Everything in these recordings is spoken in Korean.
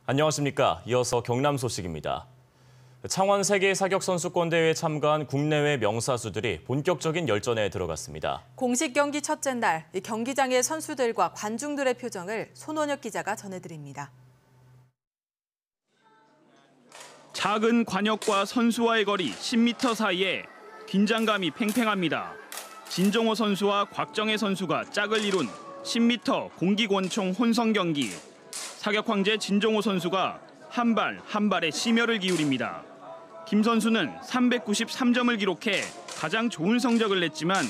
안녕하십니까. 이어서 경남 소식입니다. 창원 세계사격선수권대회에 참가한 국내외 명사수들이 본격적인 열전에 들어갔습니다. 공식 경기 첫째 날, 경기장의 선수들과 관중들의 표정을 손원혁 기자가 전해드립니다. 작은 관역과 선수와의 거리 10m 사이에 긴장감이 팽팽합니다. 진정호 선수와 곽정혜 선수가 짝을 이룬 10m 공기권총 혼성 경기. 사격 황제 진정호 선수가 한 발에 심혈을 기울입니다. 김 선수는 393점을 기록해 가장 좋은 성적을 냈지만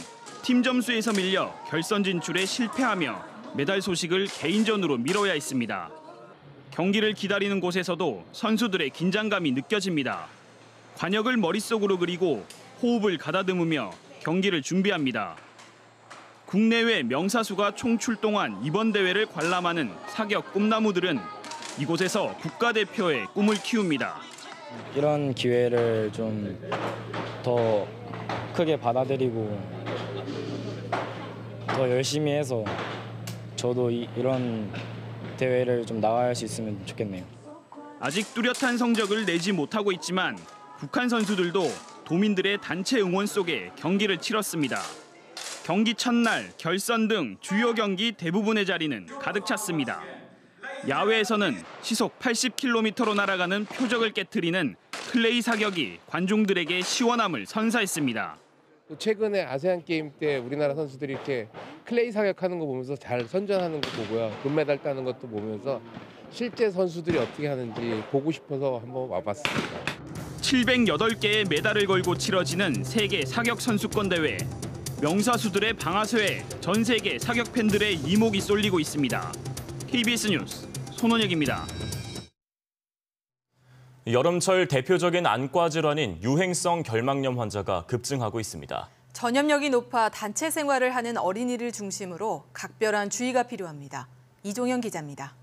팀 점수에서 밀려 결선 진출에 실패하며 메달 소식을 개인전으로 미뤄야 했습니다. 경기를 기다리는 곳에서도 선수들의 긴장감이 느껴집니다. 관역을 머릿속으로 그리고 호흡을 가다듬으며 경기를 준비합니다. 국내외 명사수가 총출동한 이번 대회를 관람하는 사격 꿈나무들은 이곳에서 국가대표의 꿈을 키웁니다. 이런 기회를 좀 더 크게 받아들이고 더 열심히 해서 저도 이런 대회를 좀 나갈 수 있으면 좋겠네요. 아직 뚜렷한 성적을 내지 못하고 있지만 북한 선수들도 도민들의 단체 응원 속에 경기를 치렀습니다. 경기 첫날 결선 등 주요 경기 대부분의 자리는 가득 찼습니다. 야외에서는 시속 80km로 날아가는 표적을 깨트리는 클레이 사격이 관중들에게 시원함을 선사했습니다. 최근에 아세안 게임 때 우리나라 선수들이 이렇게 클레이 사격하는 거 보면서 잘 선전하는 거 보고요. 금메달 따는 것도 보면서 실제 선수들이 어떻게 하는지 보고 싶어서 한번 와봤습니다. 708개의 메달을 걸고 치러지는 세계 사격 선수권 대회. 명사수들의 방아쇠에 전 세계 사격 팬들의 이목이 쏠리고 있습니다. KBS 뉴스 손원혁입니다. 여름철 대표적인 안과 질환인 유행성 결막염 환자가 급증하고 있습니다. 전염력이 높아 단체 생활을 하는 어린이를 중심으로 각별한 주의가 필요합니다. 이종현 기자입니다.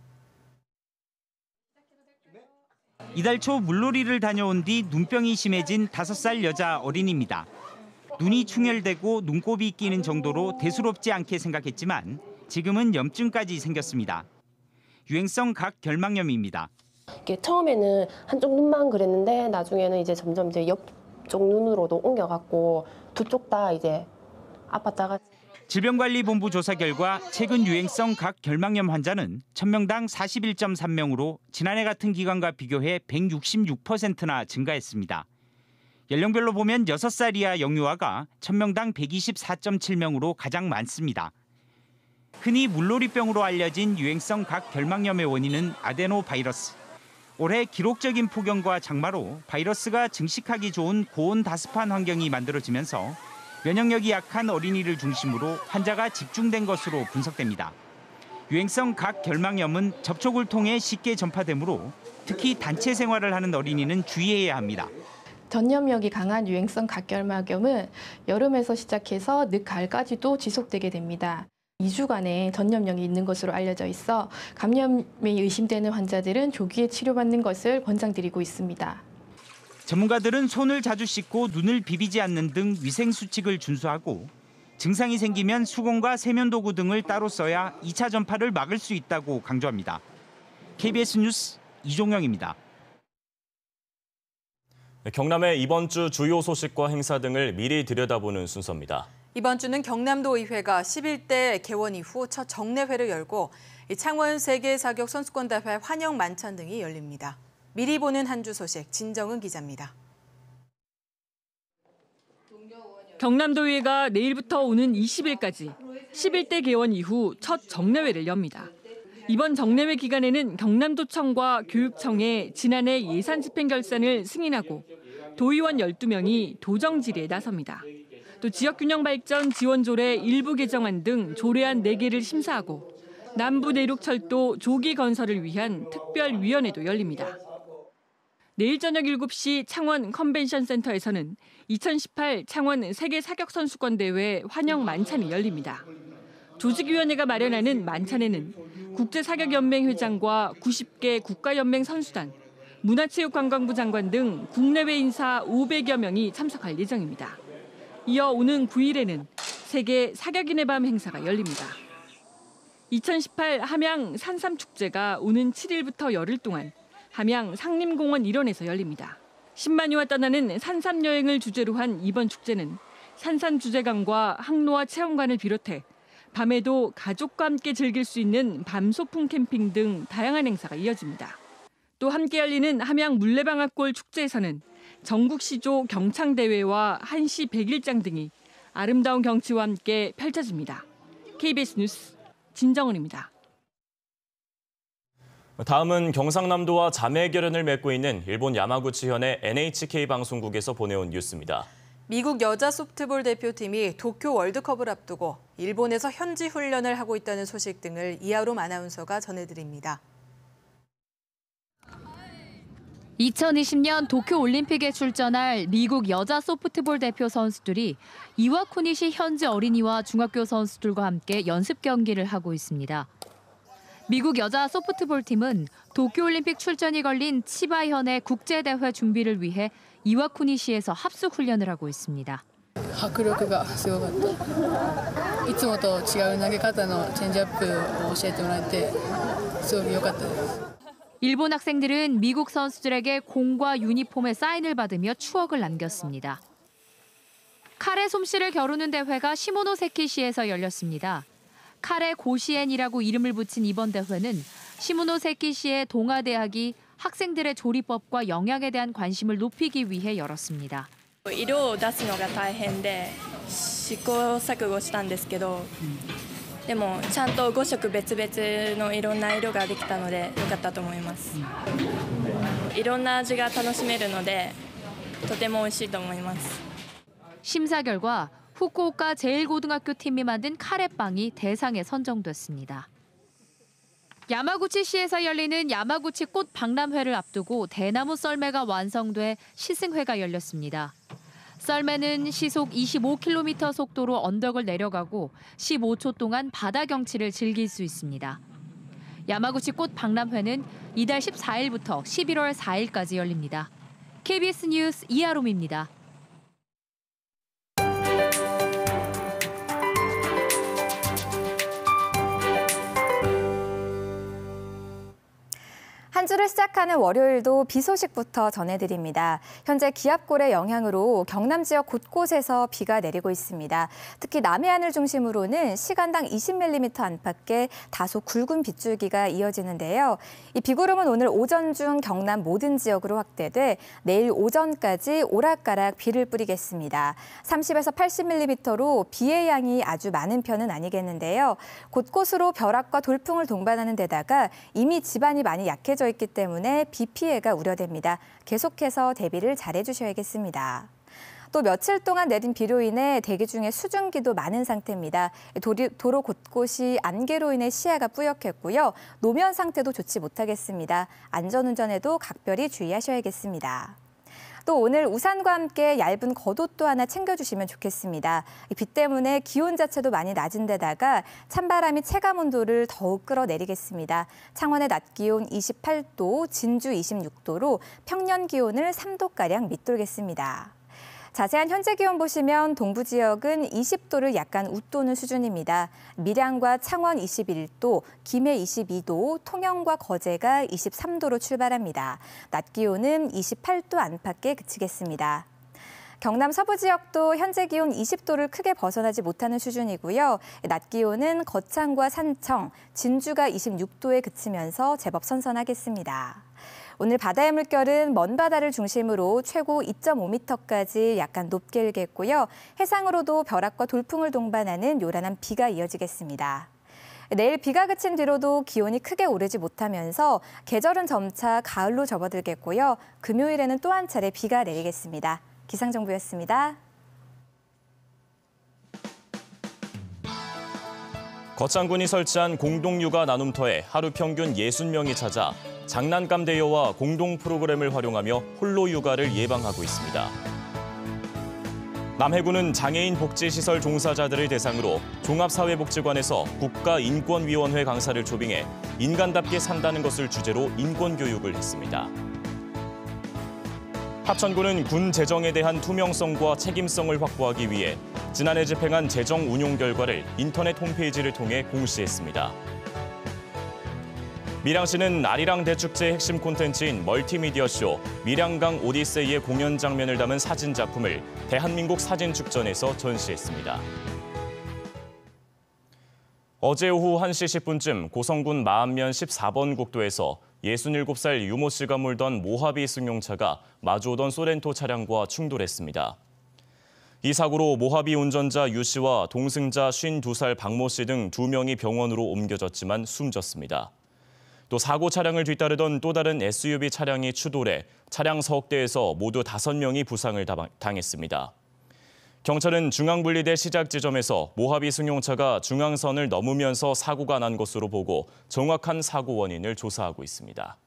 이달 초 물놀이를 다녀온 뒤 눈병이 심해진 5살 여자 어린이입니다. 눈이 충혈되고 눈곱이 끼는 정도로 대수롭지 않게 생각했지만 지금은 염증까지 생겼습니다. 유행성 각결막염입니다. 이게 처음에는 한쪽 눈만 그랬는데 나중에는 이제 점점 이제 옆쪽 눈으로도 옮겨갖고 두 쪽 다 이제 아팠다가. 질병관리본부 조사 결과 최근 유행성 각결막염 환자는 1000명당 41.3명으로 지난해 같은 기간과 비교해 166%나 증가했습니다. 연령별로 보면 6살 이하 영유아가 1000명당 124.7명으로 가장 많습니다. 흔히 물놀이병으로 알려진 유행성 각결막염의 원인은 아데노바이러스. 올해 기록적인 폭염과 장마로 바이러스가 증식하기 좋은 고온다습한 환경이 만들어지면서 면역력이 약한 어린이를 중심으로 환자가 집중된 것으로 분석됩니다. 유행성 각결막염은 접촉을 통해 쉽게 전파되므로 특히 단체 생활을 하는 어린이는 주의해야 합니다. 전염력이 강한 유행성 각결막염은 여름에서 시작해서 늦가을까지도 지속되게 됩니다. 2주간의 전염력이 있는 것으로 알려져 있어 감염이 의심되는 환자들은 조기에 치료받는 것을 권장드리고 있습니다. 전문가들은 손을 자주 씻고 눈을 비비지 않는 등 위생수칙을 준수하고 증상이 생기면 수건과 세면도구 등을 따로 써야 2차 전파를 막을 수 있다고 강조합니다. KBS 뉴스 이종영입니다. 경남의 이번 주 주요 소식과 행사 등을 미리 들여다보는 순서입니다. 이번 주는 경남도의회가 11대 개원 이후 첫 정례회를 열고 창원 세계사격선수권대회 환영 만찬 등이 열립니다. 미리 보는 한 주 소식 진정은 기자입니다. 경남도의회가 내일부터 오는 20일까지 11대 개원 이후 첫 정례회를 엽니다. 이번 정례회 기간에는 경남도청과 교육청에 지난해 예산 집행 결산을 승인하고 도의원 12명이 도정 질의에 나섭니다. 또 지역균형 발전 지원조례 일부 개정안 등 조례안 4개를 심사하고 남부 내륙철도 조기 건설을 위한 특별위원회도 열립니다. 내일 저녁 7시 창원 컨벤션센터에서는 2018 창원 세계사격선수권대회 환영 만찬이 열립니다. 조직위원회가 마련하는 만찬에는 국제사격연맹 회장과 90개 국가연맹 선수단, 문화체육관광부 장관 등 국내외 인사 500여 명이 참석할 예정입니다. 이어 오는 9일에는 세계 사격인의 밤 행사가 열립니다. 2018 함양 산삼축제가 오는 7일부터 열흘 동안 함양 상림공원 일원에서 열립니다. 10만여와 떠나는 산삼 여행을 주제로 한 이번 축제는 산산주제강과 항로와 체험관을 비롯해 밤에도 가족과 함께 즐길 수 있는 밤소풍 캠핑 등 다양한 행사가 이어집니다. 또 함께 열리는 함양 물레방앗골 축제에서는 전국 시조 경창대회와 한시 백일장 등이 아름다운 경치와 함께 펼쳐집니다. KBS 뉴스 진정은입니다. 다음은 경상남도와 자매결연을 맺고 있는 일본 야마구치현의 NHK 방송국에서 보내온 뉴스입니다. 미국 여자 소프트볼 대표팀이 도쿄 월드컵을 앞두고 일본에서 현지 훈련을 하고 있다는 소식 등을 이하롬 아나운서가 전해드립니다. 2020년 도쿄올림픽에 출전할 미국 여자 소프트볼 대표 선수들이 이와쿠니시 현지 어린이와 중학교 선수들과 함께 연습 경기를 하고 있습니다. 미국 여자 소프트볼 팀은 도쿄올림픽 출전이 걸린 치바현의 국제대회 준비를 위해 이와쿠니시에서 합숙 훈련을 하고 있습니다. 迫力がすごかった。いつもと違う投げ方のチェンジアップを教えてもらえてすごく良かったです。 일본 학생들은 미국 선수들에게 공과 유니폼의 사인을 받으며 추억을 남겼습니다. 카레 솜씨를 겨루는 대회가 시모노세키시에서 열렸습니다. 카레 고시엔이라고 이름을 붙인 이번 대회는 시모노세키시의 동아대학이 학생들의 조리법과 영양에 대한 관심을 높이기 위해 열었습니다. 色を出すのが大変で試行錯誤したんですけど、でもちゃんと5色別々のいろんな色ができたので良かったと思います。いろんな味が楽しめるのでとても美味しいと思います。 심사 결과 후쿠오카 제1고등학교 팀이 만든 카레빵이 대상에 선정됐습니다. 야마구치시에서 열리는 야마구치 꽃 박람회를 앞두고 대나무 썰매가 완성돼 시승회가 열렸습니다. 썰매는 시속 25km 속도로 언덕을 내려가고 15초 동안 바다 경치를 즐길 수 있습니다. 야마구치 꽃 박람회는 이달 14일부터 11월 4일까지 열립니다. KBS 뉴스 이하롬입니다. 한 주를 시작하는 월요일도 비 소식부터 전해드립니다. 현재 기압골의 영향으로 경남 지역 곳곳에서 비가 내리고 있습니다. 특히 남해안을 중심으로는 시간당 20mm 안팎의 다소 굵은 빗줄기가 이어지는데요. 이 비구름은 오늘 오전 중 경남 모든 지역으로 확대돼 내일 오전까지 오락가락 비를 뿌리겠습니다. 30에서 80mm로 비의 양이 아주 많은 편은 아니겠는데요. 곳곳으로 벼락과 돌풍을 동반하는 데다가 이미 지반이 많이 약해져 있기 때문에 비 피해가 우려됩니다. 계속해서 대비를 잘해 주셔야겠습니다. 또 며칠 동안 내린 비로 인해 대기 중에 수증기도 많은 상태입니다. 도로 곳곳이 안개로 인해 시야가 뿌옇겠고요. 노면 상태도 좋지 못하겠습니다. 안전운전에도 각별히 주의하셔야겠습니다. 또 오늘 우산과 함께 얇은 겉옷도 하나 챙겨주시면 좋겠습니다. 비 때문에 기온 자체도 많이 낮은 데다가 찬바람이 체감온도를 더욱 끌어내리겠습니다. 창원의 낮 기온 28도, 진주 26도로 평년 기온을 3도가량 밑돌겠습니다. 자세한 현재 기온 보시면 동부 지역은 20도를 약간 웃도는 수준입니다. 밀양과 창원 21도, 김해 22도, 통영과 거제가 23도로 출발합니다. 낮 기온은 28도 안팎에 그치겠습니다. 경남 서부 지역도 현재 기온 20도를 크게 벗어나지 못하는 수준이고요. 낮 기온은 거창과 산청, 진주가 26도에 그치면서 제법 선선하겠습니다. 오늘 바다의 물결은 먼 바다를 중심으로 최고 2.5m까지 약간 높게 일겠고요. 해상으로도 벼락과 돌풍을 동반하는 요란한 비가 이어지겠습니다. 내일 비가 그친 뒤로도 기온이 크게 오르지 못하면서 계절은 점차 가을로 접어들겠고요. 금요일에는 또 한 차례 비가 내리겠습니다. 기상정보였습니다. 거창군이 설치한 공동육아 나눔터에 하루 평균 60명이 찾아 장난감 대여와 공동 프로그램을 활용하며 홀로 육아를 예방하고 있습니다. 남해군은 장애인 복지시설 종사자들을 대상으로 종합사회복지관에서 국가인권위원회 강사를 초빙해 인간답게 산다는 것을 주제로 인권교육을 했습니다. 합천군은 군 재정에 대한 투명성과 책임성을 확보하기 위해 지난해 집행한 재정 운용 결과를 인터넷 홈페이지를 통해 공시했습니다. 밀양시는 아리랑 대축제의 핵심 콘텐츠인 멀티미디어 쇼 밀양강 오디세이의 공연 장면을 담은 사진 작품을 대한민국 사진축전에서 전시했습니다. 어제 오후 1시 10분쯤 고성군 마안면 14번 국도에서 67살 유모 씨가 몰던 모하비 승용차가 마주오던 소렌토 차량과 충돌했습니다. 이 사고로 모하비 운전자 유 씨와 동승자 52살 박모 씨 등 2명이 병원으로 옮겨졌지만 숨졌습니다. 또 사고 차량을 뒤따르던 또 다른 SUV 차량이 추돌해 차량 서혹대에서 모두 5명이 부상을 당했습니다. 경찰은 중앙분리대 시작 지점에서 모하비 승용차가 중앙선을 넘으면서 사고가 난 것으로 보고 정확한 사고 원인을 조사하고 있습니다.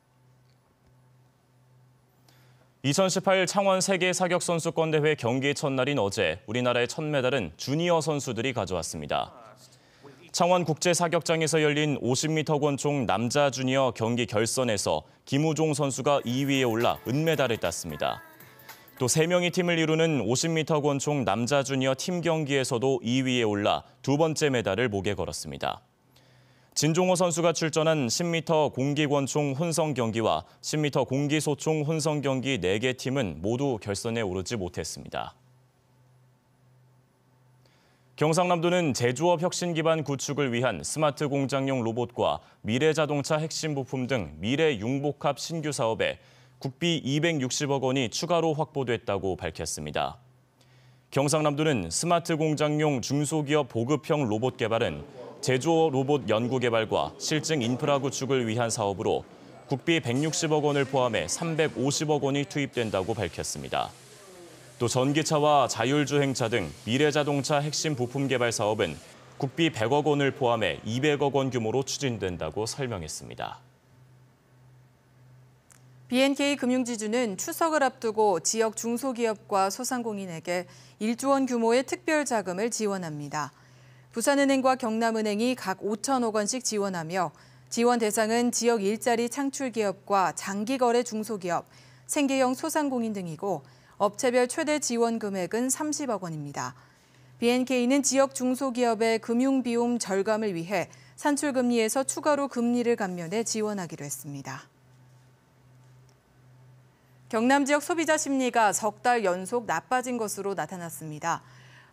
2018 창원 세계 사격 선수권 대회 경기 첫날인 어제 우리나라의 첫 메달은 주니어 선수들이 가져왔습니다. 창원 국제사격장에서 열린 50m 권총 남자 주니어 경기 결선에서 김우종 선수가 2위에 올라 은메달을 땄습니다. 또 3명이 팀을 이루는 50m 권총 남자 주니어 팀 경기에서도 2위에 올라 2번째 메달을 목에 걸었습니다. 진종호 선수가 출전한 10m 공기 권총 혼성 경기와 10m 공기 소총 혼성 경기 4개 팀은 모두 결선에 오르지 못했습니다. 경상남도는 제조업 혁신 기반 구축을 위한 스마트 공장용 로봇과 미래자동차 핵심 부품 등 미래 융복합 신규 사업에 국비 260억 원이 추가로 확보됐다고 밝혔습니다. 경상남도는 스마트 공장용 중소기업 보급형 로봇 개발은 제조 로봇 연구 개발과 실증 인프라 구축을 위한 사업으로 국비 160억 원을 포함해 350억 원이 투입된다고 밝혔습니다. 또 전기차와 자율주행차 등 미래자동차 핵심 부품 개발 사업은 국비 100억 원을 포함해 200억 원 규모로 추진된다고 설명했습니다. BNK 금융지주는 추석을 앞두고 지역 중소기업과 소상공인에게 1조 원 규모의 특별 자금을 지원합니다. 부산은행과 경남은행이 각 5천억 원씩 지원하며 지원 대상은 지역 일자리 창출 기업과 장기거래 중소기업, 생계형 소상공인 등이고 업체별 최대 지원 금액은 30억 원입니다. BNK는 지역 중소기업의 금융비용 절감을 위해 산출금리에서 추가로 금리를 감면해 지원하기로 했습니다. 경남 지역 소비자 심리가 석 달 연속 나빠진 것으로 나타났습니다.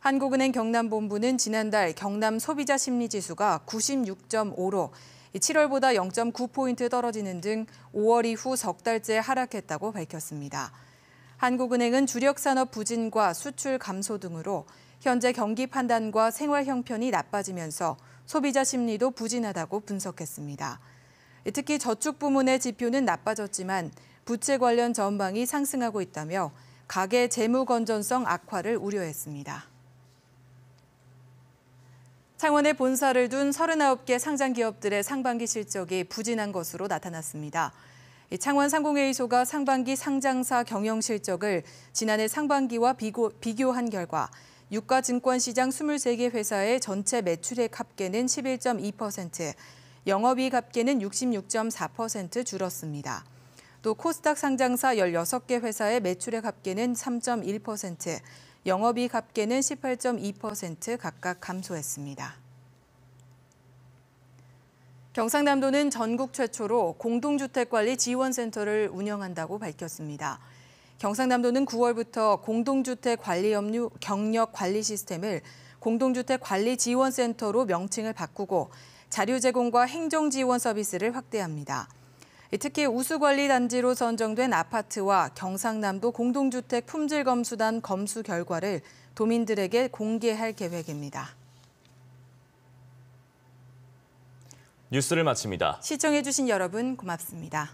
한국은행 경남본부는 지난달 경남 소비자 심리 지수가 96.5로 7월보다 0.9포인트 떨어지는 등 5월 이후 석 달째 하락했다고 밝혔습니다. 한국은행은 주력산업 부진과 수출 감소 등으로 현재 경기 판단과 생활 형편이 나빠지면서 소비자 심리도 부진하다고 분석했습니다. 특히 저축 부문의 지표는 나빠졌지만 부채 관련 전망이 상승하고 있다며 가계 재무 건전성 악화를 우려했습니다. 창원에 본사를 둔 39개 상장 기업들의 상반기 실적이 부진한 것으로 나타났습니다. 창원 상공회의소가 상반기 상장사 경영 실적을 지난해 상반기와 비교한 결과 유가 증권시장 23개 회사의 전체 매출액 합계는 11.2%, 영업이익 합계는 66.4% 줄었습니다. 또 코스닥 상장사 16개 회사의 매출액 합계는 3.1%, 영업이익 합계는 18.2% 각각 감소했습니다. 경상남도는 전국 최초로 공동주택관리 지원센터를 운영한다고 밝혔습니다. 경상남도는 9월부터 공동주택관리업무 경력 관리 시스템을 공동주택관리지원센터로 명칭을 바꾸고 자료 제공과 행정지원 서비스를 확대합니다. 특히 우수관리단지로 선정된 아파트와 경상남도 공동주택 품질검수단 검수 결과를 도민들에게 공개할 계획입니다. 뉴스를 마칩니다. 시청해주신 여러분 고맙습니다.